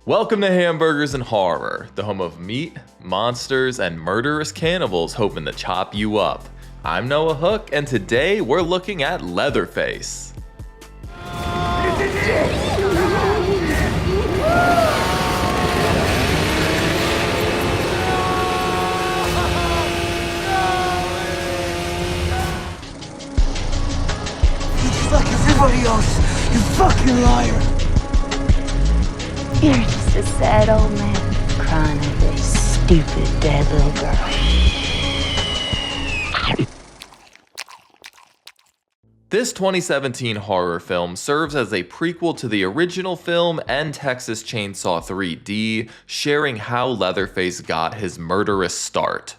Welcome to Hamburgers and Horror, the home of meat, monsters, and murderous cannibals hoping to chop you up. I'm Noah Hook, and today we're looking at Leatherface. Just like everybody else, you fucking liar! You're just a sad old man crying over a stupid dead little girl. This 2017 horror film serves as a prequel to the original film and Texas Chainsaw 3D, sharing how Leatherface got his murderous start.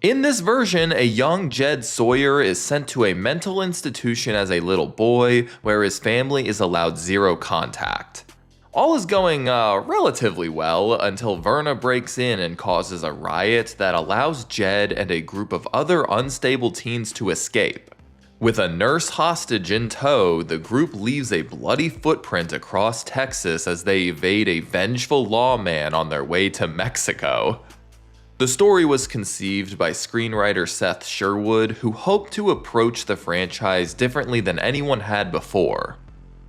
In this version, a young Jed Sawyer is sent to a mental institution as a little boy, where his family is allowed zero contact. All is going relatively well until Verna breaks in and causes a riot that allows Jed and a group of other unstable teens to escape. With a nurse hostage in tow, the group leaves a bloody footprint across Texas as they evade a vengeful lawman on their way to Mexico. The story was conceived by screenwriter Seth Sherwood, who hoped to approach the franchise differently than anyone had before.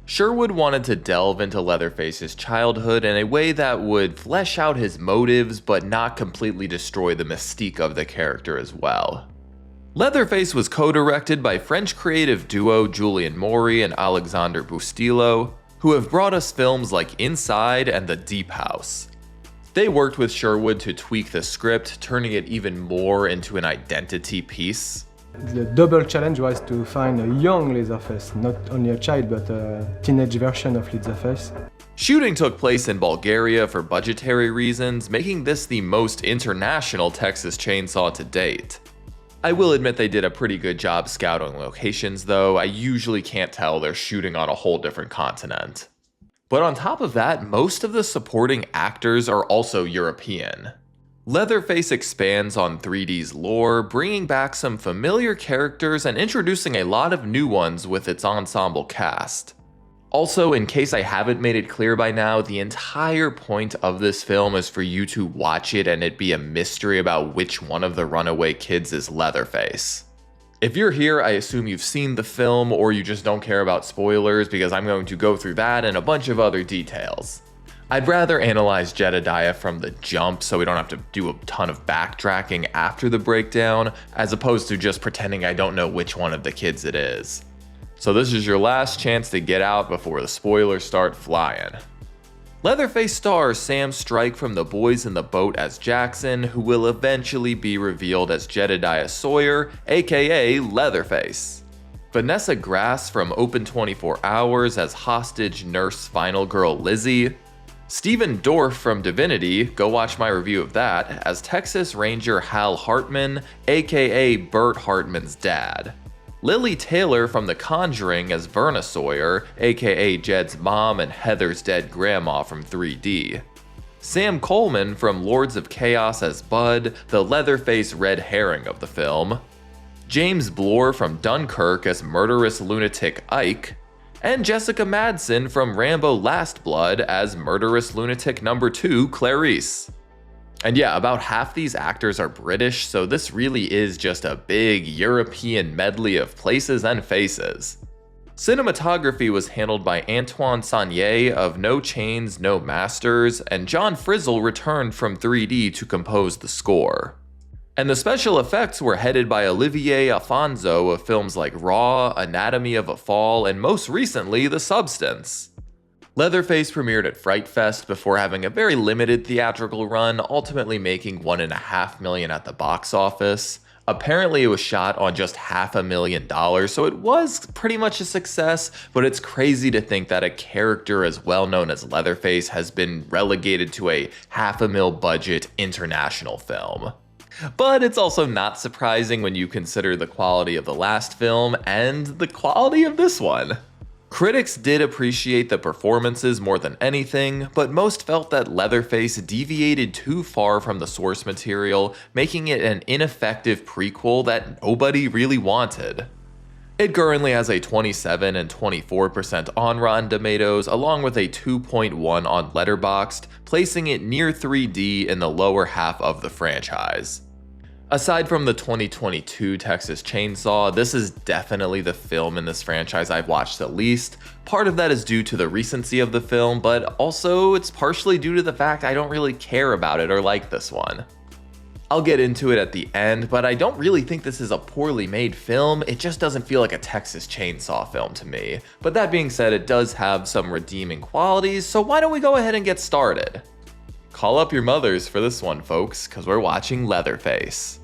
Sherwood wanted to delve into Leatherface's childhood in a way that would flesh out his motives but not completely destroy the mystique of the character as well. Leatherface was co-directed by French creative duo Julien Maury and Alexandre Bustillo, who have brought us films like Inside and The Deep House. They worked with Sherwood to tweak the script, turning it even more into an identity piece. The double challenge was to find a young Leatherface, not only a child but a teenage version of Leatherface. Shooting took place in Bulgaria for budgetary reasons, making this the most international Texas Chainsaw to date. I will admit they did a pretty good job scouting locations though. I usually can't tell they're shooting on a whole different continent. But on top of that, most of the supporting actors are also European. Leatherface expands on 3D's lore, bringing back some familiar characters and introducing a lot of new ones with its ensemble cast. Also, in case I haven't made it clear by now, the entire point of this film is for you to watch it and it be a mystery about which one of the runaway kids is Leatherface. If you're here, I assume you've seen the film or you just don't care about spoilers because I'm going to go through that and a bunch of other details. I'd rather analyze Jedediah from the jump so we don't have to do a ton of backtracking after the breakdown, as opposed to just pretending I don't know which one of the kids it is. So this is your last chance to get out before the spoilers start flying. Leatherface stars Sam Strike from The Boys in the Boat as Jackson, who will eventually be revealed as Jedediah Sawyer, aka Leatherface. Vanessa Grass from Open 24 Hours as hostage nurse final girl Lizzie. Stephen Dorff from Divinity, go watch my review of that, as Texas Ranger Hal Hartman, aka Bert Hartman's dad. Lily Taylor from The Conjuring as Verna Sawyer, aka Jed's mom and Heather's dead grandma from 3D. Sam Coleman from Lords of Chaos as Bud, the Leatherface red herring of the film. James Blore from Dunkirk as murderous lunatic Ike. And Jessica Madsen from Rambo Last Blood as murderous lunatic number 2 Clarice. And yeah, about half these actors are British, so this really is just a big European medley of places and faces. Cinematography was handled by Antoine Sagnier of No Chains, No Masters, and John Frizzle returned from 3D to compose the score. And the special effects were headed by Olivier Afonso of films like Raw, Anatomy of a Fall, and most recently, The Substance. Leatherface premiered at Fright Fest before having a very limited theatrical run, ultimately making $1.5 million at the box office. Apparently it was shot on just $500,000, so it was pretty much a success, but it's crazy to think that a character as well known as Leatherface has been relegated to a $500,000 budget international film. But it's also not surprising when you consider the quality of the last film and the quality of this one. Critics did appreciate the performances more than anything, but most felt that Leatherface deviated too far from the source material, making it an ineffective prequel that nobody really wanted. It currently has a 27 and 24% on Rotten Tomatoes, along with a 2.1 on Letterboxd, placing it near 3D in the lower half of the franchise. Aside from the 2022 Texas Chainsaw, this is definitely the film in this franchise I've watched the least. Part of that is due to the recency of the film, but also it's partially due to the fact I don't really care about it or like this one. I'll get into it at the end, but I don't really think this is a poorly made film. It just doesn't feel like a Texas Chainsaw film to me. But that being said, it does have some redeeming qualities, so why don't we go ahead and get started? Call up your mothers for this one, folks, because we're watching Leatherface.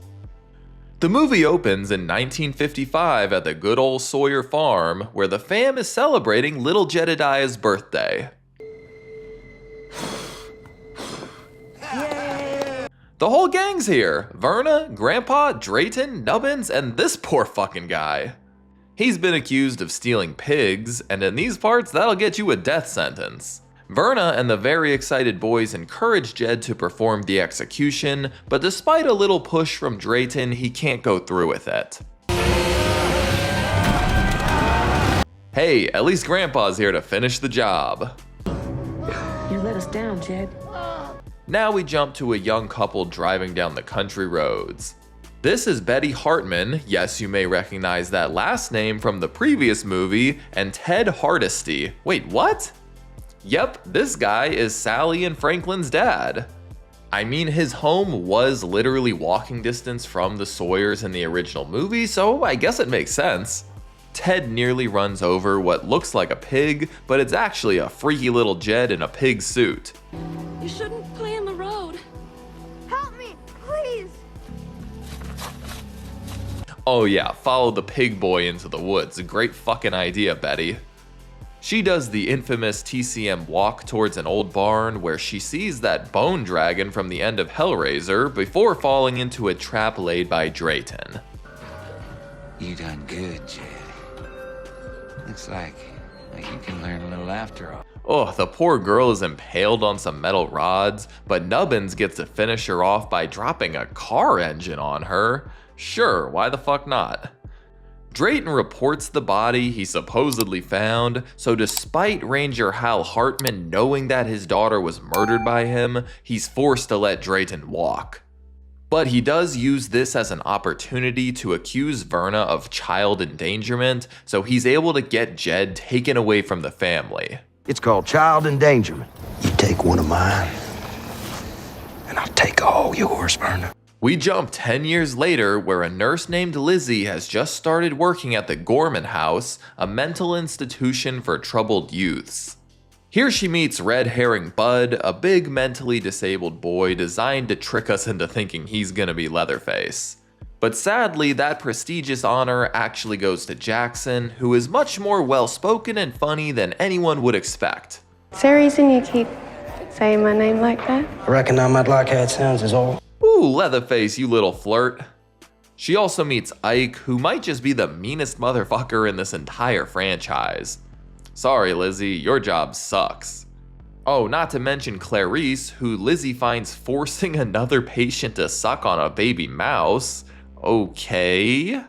The movie opens in 1955 at the good old Sawyer farm, where the fam is celebrating little Jedediah's birthday. The whole gang's here. Verna, Grandpa, Drayton, Nubbins, and this poor fucking guy. He's been accused of stealing pigs, and in these parts, that'll get you a death sentence. Verna and the very excited boys encourage Jed to perform the execution, but despite a little push from Drayton, he can't go through with it. Hey, at least Grandpa's here to finish the job. You let us down, Jed. Now we jump to a young couple driving down the country roads. This is Betty Hartman, yes, you may recognize that last name from the previous movie, and Ted Hardesty. Wait, what? Yep, this guy is Sally and Franklin's dad. I mean, his home was literally walking distance from the Sawyers in the original movie, so I guess it makes sense. Ted nearly runs over what looks like a pig, but it's actually a freaky little Jed in a pig suit. You shouldn't play in the road. Help me, please. Oh yeah, follow the pig boy into the woods. A great fucking idea, Betty. She does the infamous TCM walk towards an old barn where she sees that bone dragon from the end of Hellraiser before falling into a trap laid by Drayton. You done good, Jed. Looks like you can learn a little after all. Oh, the poor girl is impaled on some metal rods, but Nubbins gets to finish her off by dropping a car engine on her. Sure, why the fuck not? Drayton reports the body he supposedly found, so despite Ranger Hal Hartman knowing that his daughter was murdered by him, he's forced to let Drayton walk. But he does use this as an opportunity to accuse Verna of child endangerment, so he's able to get Jed taken away from the family. It's called child endangerment. You take one of mine, and I'll take all yours, Verna. We jump 10 years later where a nurse named Lizzie has just started working at the Gorman House, a mental institution for troubled youths. Here she meets Red Herring Bud, a big mentally disabled boy designed to trick us into thinking he's gonna be Leatherface. But sadly, that prestigious honor actually goes to Jackson, who is much more well-spoken and funny than anyone would expect. Is there a reason you keep saying my name like that? I reckon I might like how it sounds is all. Ooh, Leatherface, you little flirt. She also meets Ike, who might just be the meanest motherfucker in this entire franchise. Sorry, Lizzie, your job sucks. Oh, not to mention Clarice, who Lizzie finds forcing another patient to suck on a baby mouse. Okay.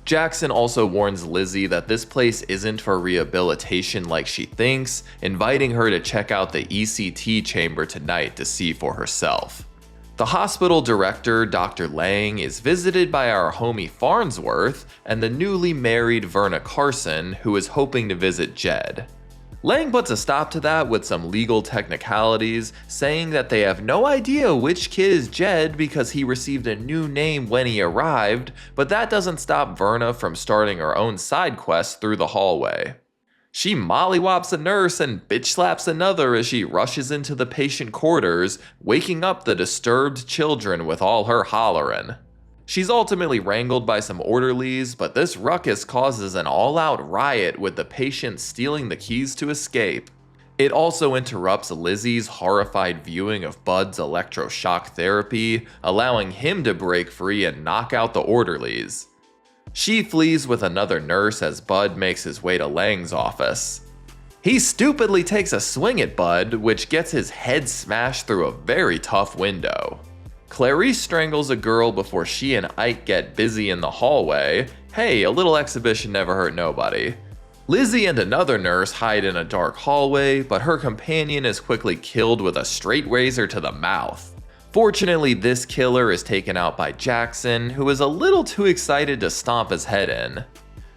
Jackson also warns Lizzie that this place isn't for rehabilitation like she thinks, inviting her to check out the ECT chamber tonight to see for herself. The hospital director, Dr. Lang, is visited by our homie Farnsworth and the newly married Verna Carson, who is hoping to visit Jed. Lang puts a stop to that with some legal technicalities, saying that they have no idea which kid is Jed because he received a new name when he arrived, but that doesn't stop Verna from starting her own side quest through the hallway. She mollywops a nurse and bitch slaps another as she rushes into the patient quarters, waking up the disturbed children with all her hollerin'. She's ultimately wrangled by some orderlies, but this ruckus causes an all-out riot with the patient stealing the keys to escape. It also interrupts Lizzie's horrified viewing of Bud's electroshock therapy, allowing him to break free and knock out the orderlies. She flees with another nurse as Bud makes his way to Lang's office. He stupidly takes a swing at Bud, which gets his head smashed through a very tough window. Clarice strangles a girl before she and Ike get busy in the hallway. Hey, a little exhibition never hurt nobody. Lizzie and another nurse hide in a dark hallway, but her companion is quickly killed with a straight razor to the mouth. Fortunately, this killer is taken out by Jackson, who is a little too excited to stomp his head in.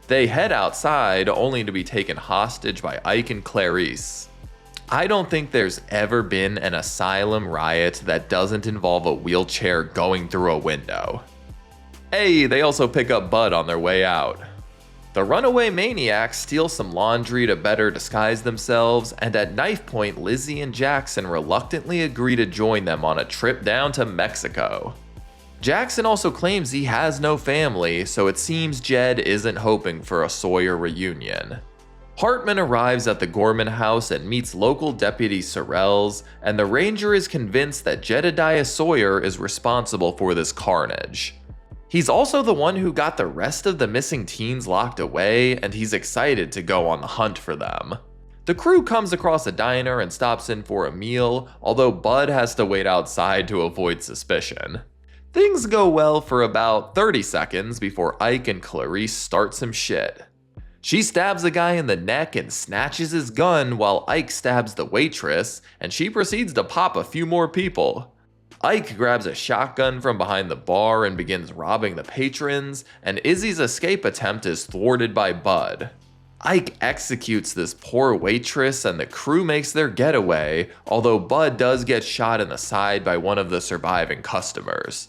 They head outside, only to be taken hostage by Ike and Clarice. I don't think there's ever been an asylum riot that doesn't involve a wheelchair going through a window. Hey, they also pick up Bud on their way out. The runaway maniacs steal some laundry to better disguise themselves, and at knife point, Lizzie and Jackson reluctantly agree to join them on a trip down to Mexico. Jackson also claims he has no family, so it seems Jed isn't hoping for a Sawyer reunion. Hartman arrives at the Gorman house and meets local deputy Sorrells, and the ranger is convinced that Jedediah Sawyer is responsible for this carnage. He's also the one who got the rest of the missing teens locked away, and he's excited to go on the hunt for them. The crew comes across a diner and stops in for a meal, although Bud has to wait outside to avoid suspicion. Things go well for about 30 seconds before Ike and Clarice start some shit. She stabs a guy in the neck and snatches his gun while Ike stabs the waitress, and she proceeds to pop a few more people. Ike grabs a shotgun from behind the bar and begins robbing the patrons, and Izzy's escape attempt is thwarted by Bud. Ike executes this poor waitress and the crew makes their getaway, although Bud does get shot in the side by one of the surviving customers.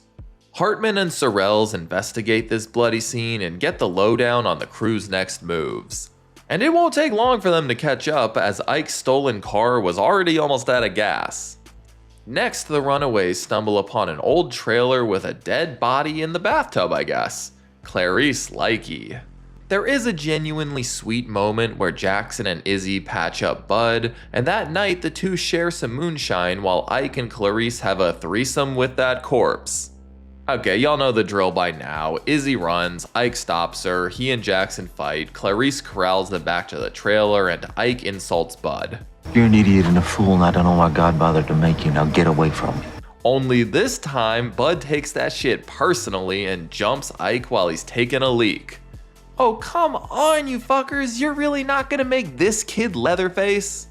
Hartman and Sorrells investigate this bloody scene and get the lowdown on the crew's next moves. And it won't take long for them to catch up, as Ike's stolen car was already almost out of gas. Next, the runaways stumble upon an old trailer with a dead body in the bathtub, I guess. Clarice likey. There is a genuinely sweet moment where Jackson and Izzy patch up Bud, and that night the two share some moonshine while Ike and Clarice have a threesome with that corpse. Okay, y'all know the drill by now. Izzy runs, Ike stops her, he and Jackson fight, Clarice corrals them back to the trailer, and Ike insults Bud. You're an idiot and a fool, and I don't know why God bothered to make you. Now get away from me. Only this time, Bud takes that shit personally and jumps Ike while he's taking a leak. Oh, come on, you fuckers, you're really not gonna make this kid Leatherface?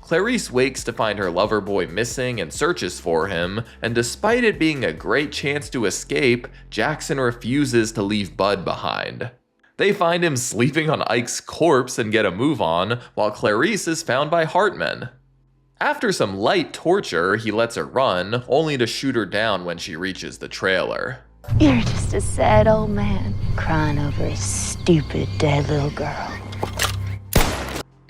Clarice wakes to find her lover boy missing and searches for him, and despite it being a great chance to escape, Jackson refuses to leave Bud behind. They find him sleeping on Ike's corpse and get a move on, while Clarice is found by Hartman. After some light torture, he lets her run, only to shoot her down when she reaches the trailer. You're just a sad old man crying over a stupid dead little girl.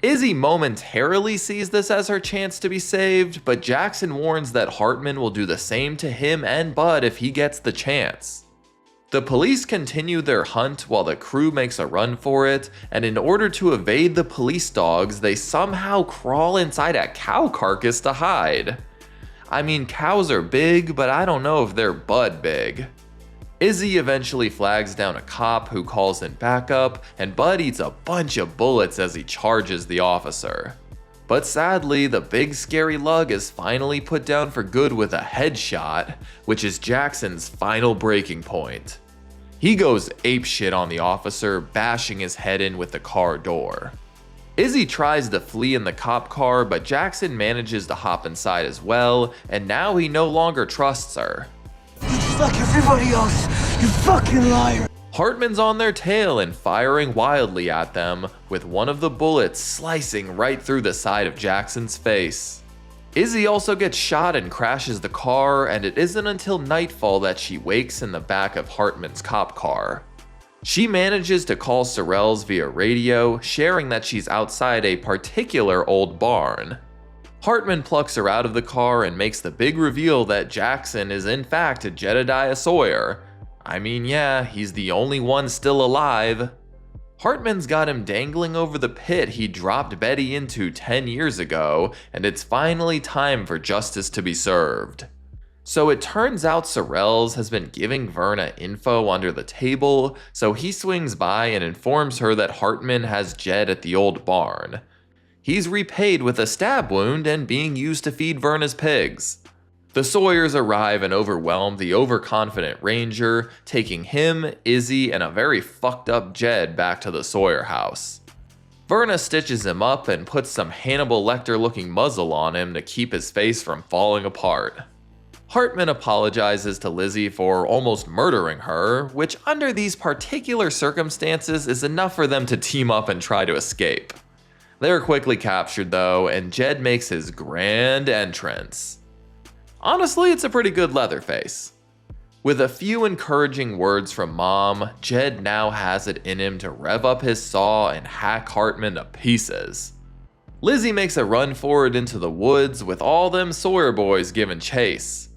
Izzy momentarily sees this as her chance to be saved, but Jackson warns that Hartman will do the same to him and Bud if he gets the chance. The police continue their hunt while the crew makes a run for it, and in order to evade the police dogs, they somehow crawl inside a cow carcass to hide. I mean, cows are big, but I don't know if they're Bud big. Izzy eventually flags down a cop who calls in backup, and Bud eats a bunch of bullets as he charges the officer. But sadly, the big scary lug is finally put down for good with a headshot, which is Jackson's final breaking point. He goes apeshit on the officer, bashing his head in with the car door. Izzy tries to flee in the cop car, but Jackson manages to hop inside as well, and now he no longer trusts her. You're just like everybody else, you fucking liar! Hartman's on their tail and firing wildly at them, with one of the bullets slicing right through the side of Jackson's face. Izzy also gets shot and crashes the car, and it isn't until nightfall that she wakes in the back of Hartman's cop car. She manages to call Sorrells via radio, sharing that she's outside a particular old barn. Hartman plucks her out of the car and makes the big reveal that Jackson is in fact Jedediah Sawyer. I mean, yeah, he's the only one still alive. Hartman's got him dangling over the pit he dropped Betty into 10 years ago, and it's finally time for justice to be served. So it turns out Sorrells has been giving Verna info under the table, so he swings by and informs her that Hartman has Jed at the old barn. He's repaid with a stab wound and being used to feed Verna's pigs. The Sawyers arrive and overwhelm the overconfident Ranger, taking him, Izzy, and a very fucked up Jed back to the Sawyer house. Verna stitches him up and puts some Hannibal Lecter looking muzzle on him to keep his face from falling apart. Hartman apologizes to Lizzie for almost murdering her, which under these particular circumstances is enough for them to team up and try to escape. They're quickly captured though, and Jed makes his grand entrance. Honestly, it's a pretty good Leatherface. With a few encouraging words from Mom, Jed now has it in him to rev up his saw and hack Hartman to pieces. Lizzie makes a run for it into the woods with all them Sawyer boys giving chase.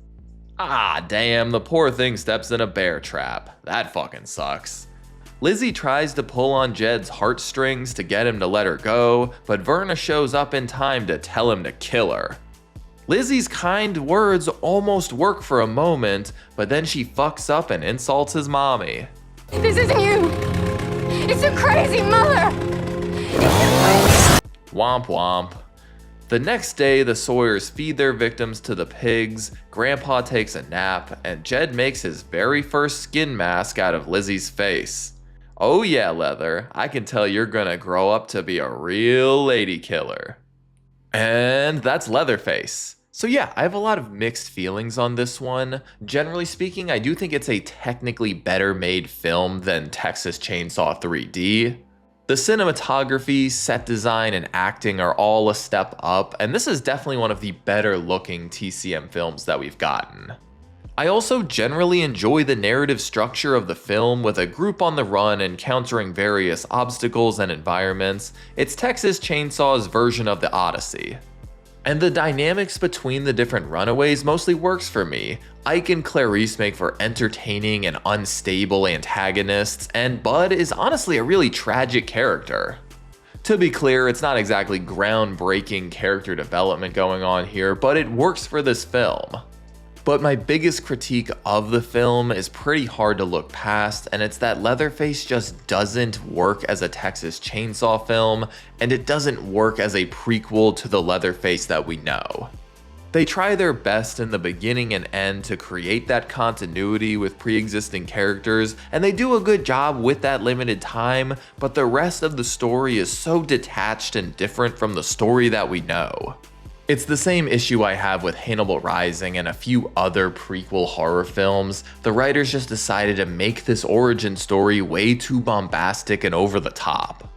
Ah, damn, the poor thing steps in a bear trap. That fucking sucks. Lizzie tries to pull on Jed's heartstrings to get him to let her go, but Verna shows up in time to tell him to kill her. Lizzie's kind words almost work for a moment, but then she fucks up and insults his mommy. This isn't you. It's a crazy mother. Womp womp. The next day, the Sawyers feed their victims to the pigs, Grandpa takes a nap, and Jed makes his very first skin mask out of Lizzie's face. Oh yeah, Leather, I can tell you're gonna grow up to be a real lady killer. And that's Leatherface. So yeah, I have a lot of mixed feelings on this one. Generally speaking, I do think it's a technically better made film than Texas Chainsaw 3D. The cinematography, set design, and acting are all a step up, and this is definitely one of the better looking TCM films that we've gotten. I also generally enjoy the narrative structure of the film, with a group on the run encountering various obstacles and environments. It's Texas Chainsaw's version of the Odyssey. And the dynamics between the different runaways mostly works for me. Ike and Clarice make for entertaining and unstable antagonists, and Bud is honestly a really tragic character. To be clear, it's not exactly groundbreaking character development going on here, but it works for this film. But my biggest critique of the film is pretty hard to look past, and it's that Leatherface just doesn't work as a Texas Chainsaw film, and it doesn't work as a prequel to the Leatherface that we know. They try their best in the beginning and end to create that continuity with pre-existing characters, and they do a good job with that limited time, but the rest of the story is so detached and different from the story that we know. It's the same issue I have with Hannibal Rising and a few other prequel horror films. The writers just decided to make this origin story way too bombastic and over the top.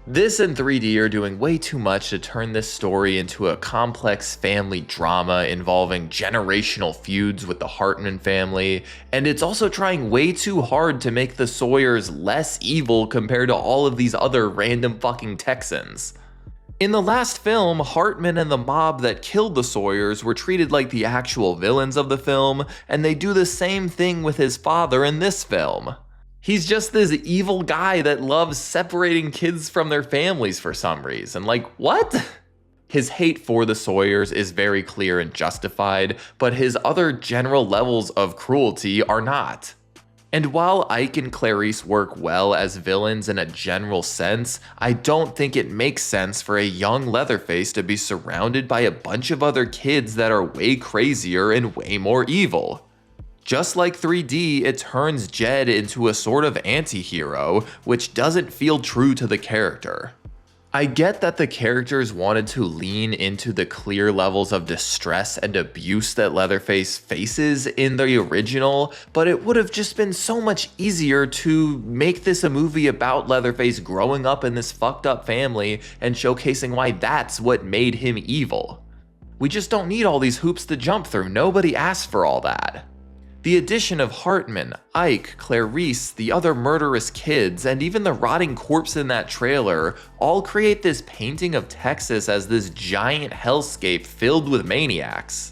This and 3D are doing way too much to turn this story into a complex family drama involving generational feuds with the Hartman family, and it's also trying way too hard to make the Sawyers less evil compared to all of these other random fucking Texans. In the last film, Hartman and the mob that killed the Sawyers were treated like the actual villains of the film, and they do the same thing with his father in this film. He's just this evil guy that loves separating kids from their families for some reason. Like, what? His hate for the Sawyers is very clear and justified, but his other general levels of cruelty are not. And while Ike and Clarice work well as villains in a general sense, I don't think it makes sense for a young Leatherface to be surrounded by a bunch of other kids that are way crazier and way more evil. Just like 3D, it turns Jed into a sort of anti-hero, which doesn't feel true to the character. I get that the characters wanted to lean into the clear levels of distress and abuse that Leatherface faces in the original, but it would have just been so much easier to make this a movie about Leatherface growing up in this fucked up family and showcasing why that's what made him evil. We just don't need all these hoops to jump through. Nobody asked for all that. The addition of Hartman, Ike, Clarice, the other murderous kids, and even the rotting corpse in that trailer all create this painting of Texas as this giant hellscape filled with maniacs.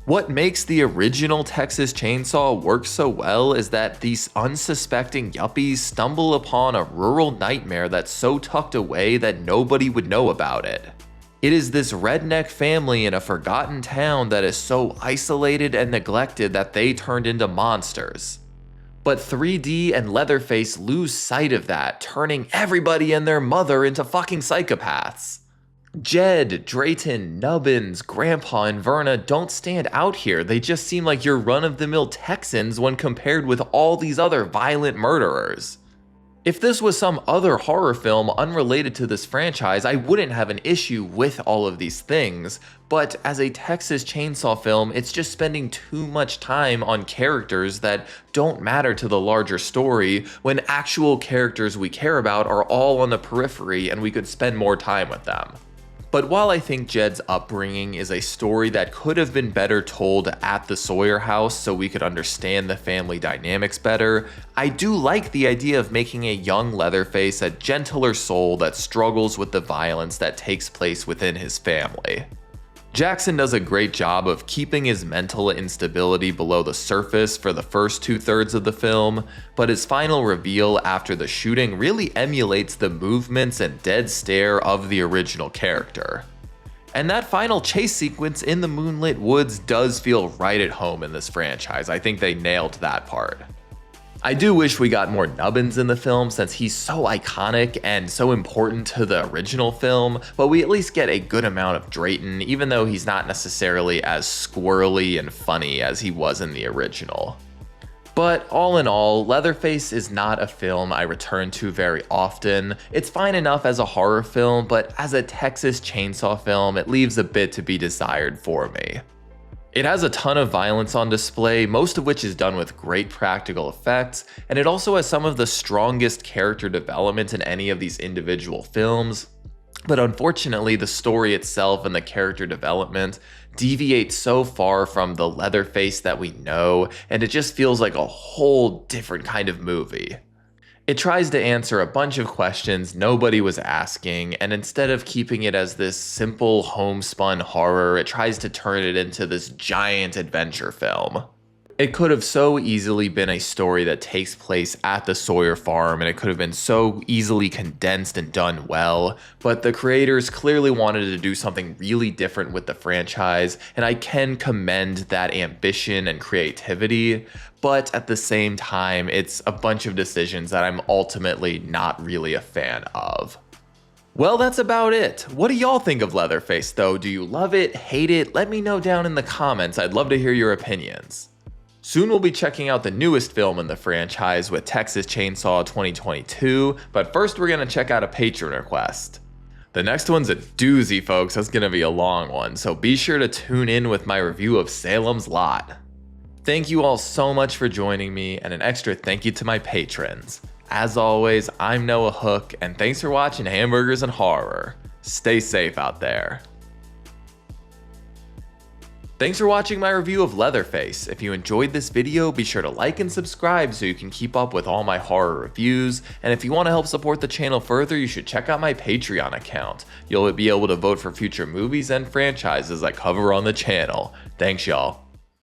What makes the original Texas Chainsaw work so well is that these unsuspecting yuppies stumble upon a rural nightmare that's so tucked away that nobody would know about it. It is this redneck family in a forgotten town that is so isolated and neglected that they turned into monsters. But 3D and Leatherface lose sight of that, turning everybody and their mother into fucking psychopaths. Jed, Drayton, Nubbins, Grandpa, and Verna don't stand out here. They just seem like your run-of-the-mill Texans when compared with all these other violent murderers. If this was some other horror film unrelated to this franchise, I wouldn't have an issue with all of these things, but as a Texas Chainsaw film, it's just spending too much time on characters that don't matter to the larger story when actual characters we care about are all on the periphery and we could spend more time with them. But while I think Jed's upbringing is a story that could have been better told at the Sawyer house so we could understand the family dynamics better, I do like the idea of making a young Leatherface a gentler soul that struggles with the violence that takes place within his family. Jackson does a great job of keeping his mental instability below the surface for the first 2/3 of the film, but his final reveal after the shooting really emulates the movements and dead stare of the original character. And that final chase sequence in the moonlit woods does feel right at home in this franchise. I think they nailed that part. I do wish we got more Nubbins in the film since he's so iconic and so important to the original film, but we at least get a good amount of Drayton, even though he's not necessarily as squirrely and funny as he was in the original. But all in all, Leatherface is not a film I return to very often. It's fine enough as a horror film, but as a Texas Chainsaw film, it leaves a bit to be desired for me. It has a ton of violence on display, most of which is done with great practical effects, and it also has some of the strongest character development in any of these individual films. But unfortunately, the story itself and the character development deviate so far from the Leatherface that we know, and it just feels like a whole different kind of movie. It tries to answer a bunch of questions nobody was asking, and instead of keeping it as this simple homespun horror, it tries to turn it into this giant adventure film. It could have so easily been a story that takes place at the Sawyer farm, and it could have been so easily condensed and done well, but the creators clearly wanted to do something really different with the franchise, and I can commend that ambition and creativity, but at the same time, it's a bunch of decisions that I'm ultimately not really a fan of. Well, that's about it. What do y'all think of Leatherface though? Do you love it, hate it? Let me know down in the comments. I'd love to hear your opinions. Soon we'll be checking out the newest film in the franchise with Texas Chainsaw 2022, but first we're gonna check out a patron request. The next one's a doozy, folks. That's gonna be a long one, so be sure to tune in with my review of Salem's Lot. Thank you all so much for joining me, and an extra thank you to my patrons. As always, I'm Noah Hook, and thanks for watching Hamburgers and Horror. Stay safe out there. Thanks for watching my review of Leatherface. If you enjoyed this video, be sure to like and subscribe so you can keep up with all my horror reviews, and if you want to help support the channel further, you should check out my Patreon account. You'll be able to vote for future movies and franchises I cover on the channel. Thanks y'all.